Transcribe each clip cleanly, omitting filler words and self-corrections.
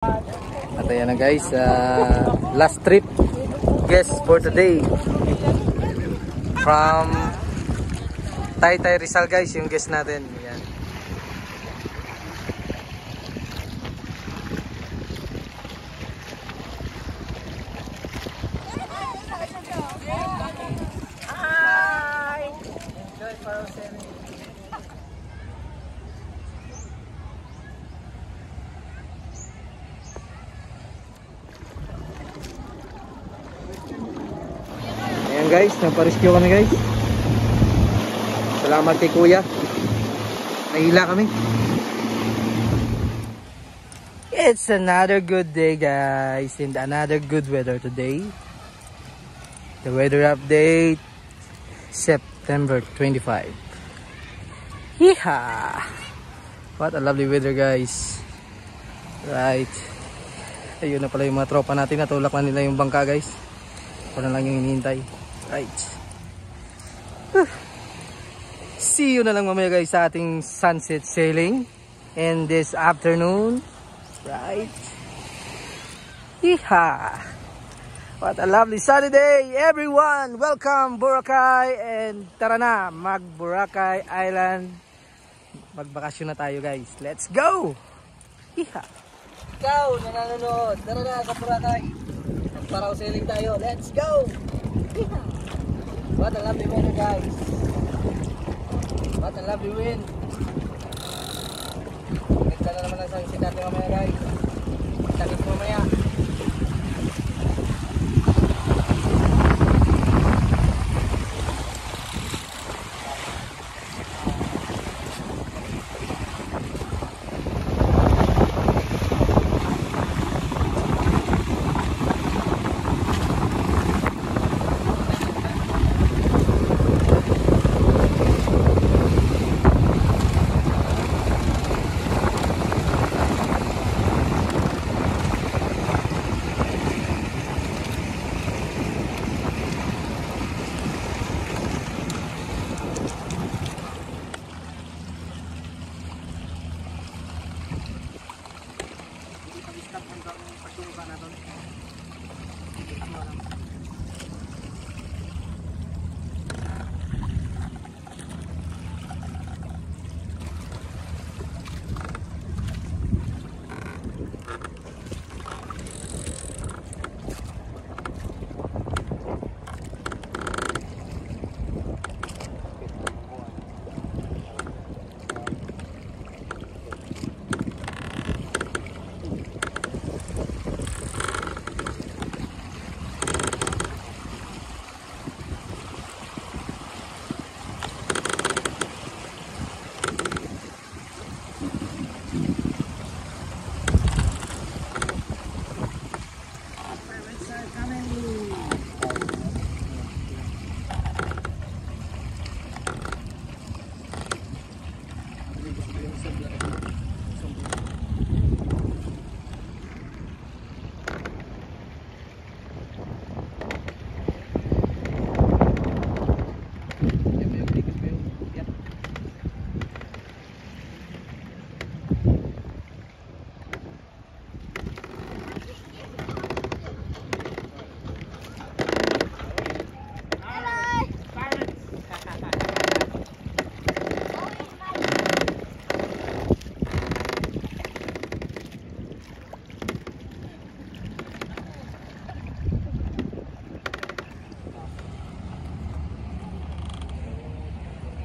At ayan na guys, last trip guest for today from Taytay Rizal guys, yung guest natin. Ayan. Hi! Enjoy Paracel. Guys, naparescue kami guys. Salamat kay kuya. Nahila kami. It's another good day guys, and another good weather today. The weather update September 25. Yeehaw! What a lovely weather guys. Right. Ayun na pala yung mga tropa natin. Natulak na nila yung bangka guys. Wala lang yung hinihintay. Right. See you na lang mamaya guys sa ating sunset sailing and this afternoon. Right. Yeehaw! What a lovely sunny day everyone. Welcome Boracay, and tara na mag Boracay Island. Magbakasyon na tayo guys. Let's go. Yeehaw! Ikaw na nanonood, tara na sa Boracay. Magparaw sailing tayo. Let's go. Yeehaw! What a lovely weather guys. What a lovely wind. Ganda na naman ang sunset natin mamaya guys. Kita-kits mamaya.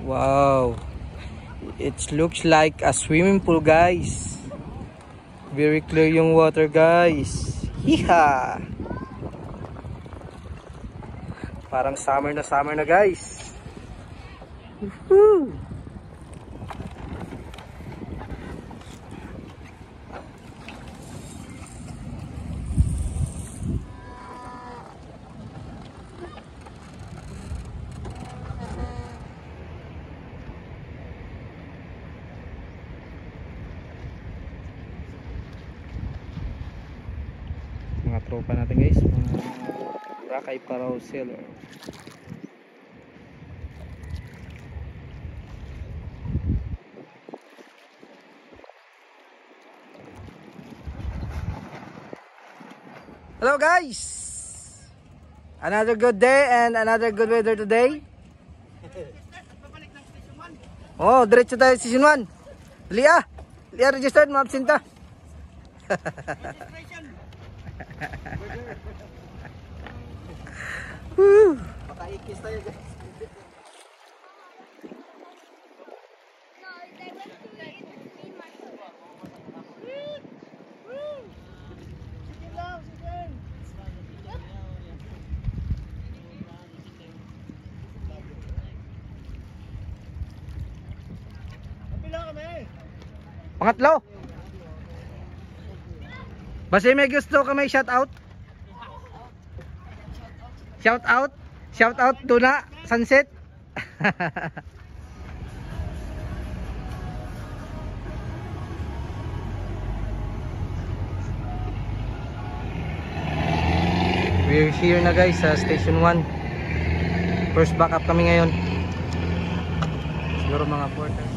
Wow, it looks like a swimming pool guys. Very clear yung water guys. Hiha! Parang summer na guys. Woohoo! Mga tropa natin guys, mga Boracay Paracel. Hello guys! Another good day and another good weather today. Oh, diretso tayo sa Station 1. Lia! Lia registered, ma-absenta. Makaikis tayo guys. Pangatlo. Basta may gusto ka may shout out. Shout out. Shout out Tuna Sunset. We're here na guys sa Station 1. First backup kami ngayon. Siguro mga 4.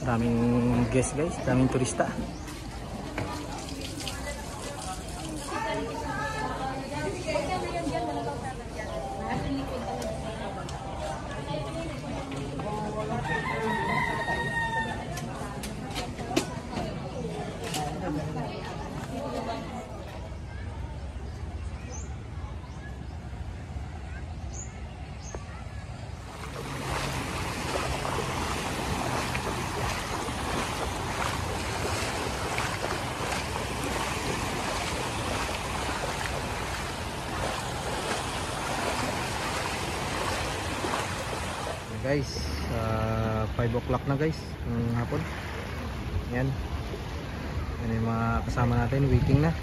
Daming guest guys, daming turista. Guys, 5 o'clock na guys ng hapon. Yan. Yan yung mga kasama natin, waiting na.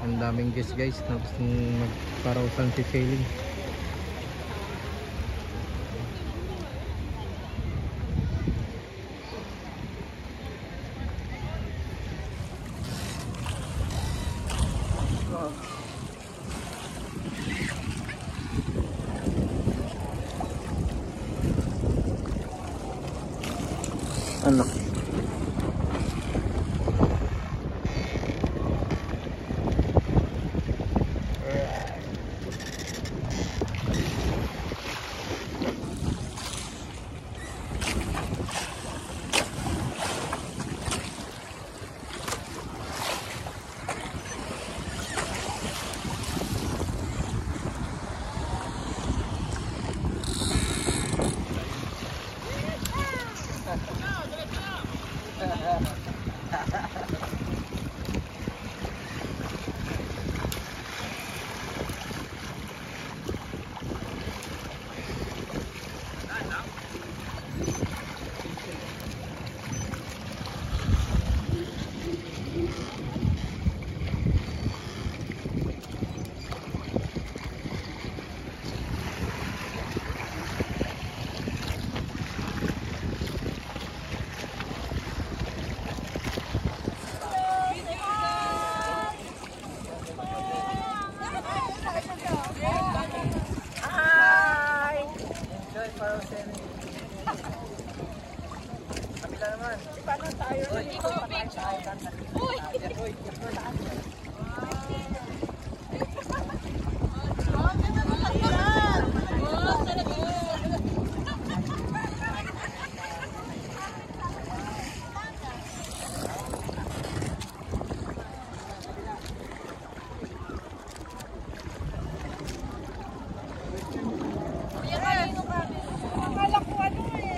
Ang daming guests guys na gusto magparaw sunset sailing. Ano?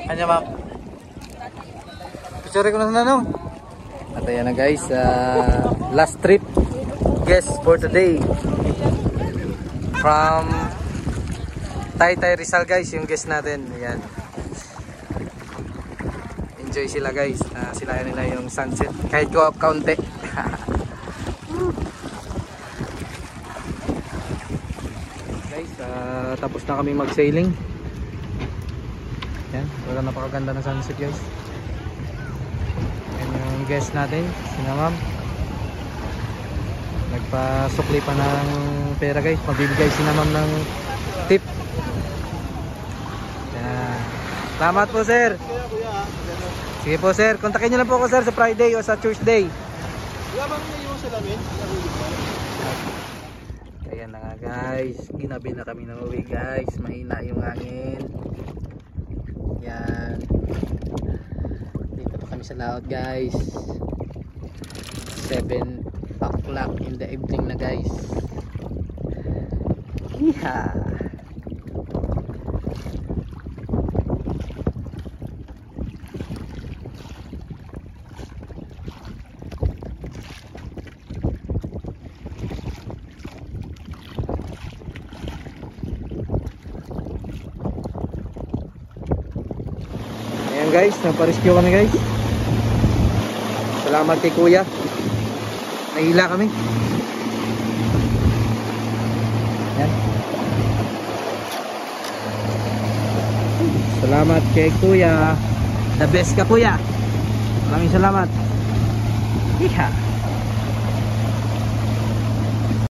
Kanya ma'am. Picture ko na nanong. At ayan na guys, last trip guest for today from Taytay Rizal guys, yung guest natin. Ayan. Nag-enjoy sila guys. Sila nila yung sunset. Kahit kaunti. Guys, tapos na kami mag-sailing. Yan, wala, napakaganda na sunset guys. Yan yung guest natin, sina ma'am. Nagpasukli pa ng pera guys. Magbibigay sina ma'am ng tip. Yan. Salamat po sir. Sige po sir, kontakin nyo lang po ako sir sa Friday o sa Tuesday. Wala bang yung salamin? Ayan na nga guys, ginabi na kami ng uwi guys. Mahina yung hangin. Yan. Dito pa kami sa laot guys. 7 o'clock in the evening na guys. Yeehaw. Ayan guys, naparescue kami guys. Salamat kay kuya. Nahila kami. Ayan. Salamat kay kuya. The best ka kuya. Maraming salamat. Iha.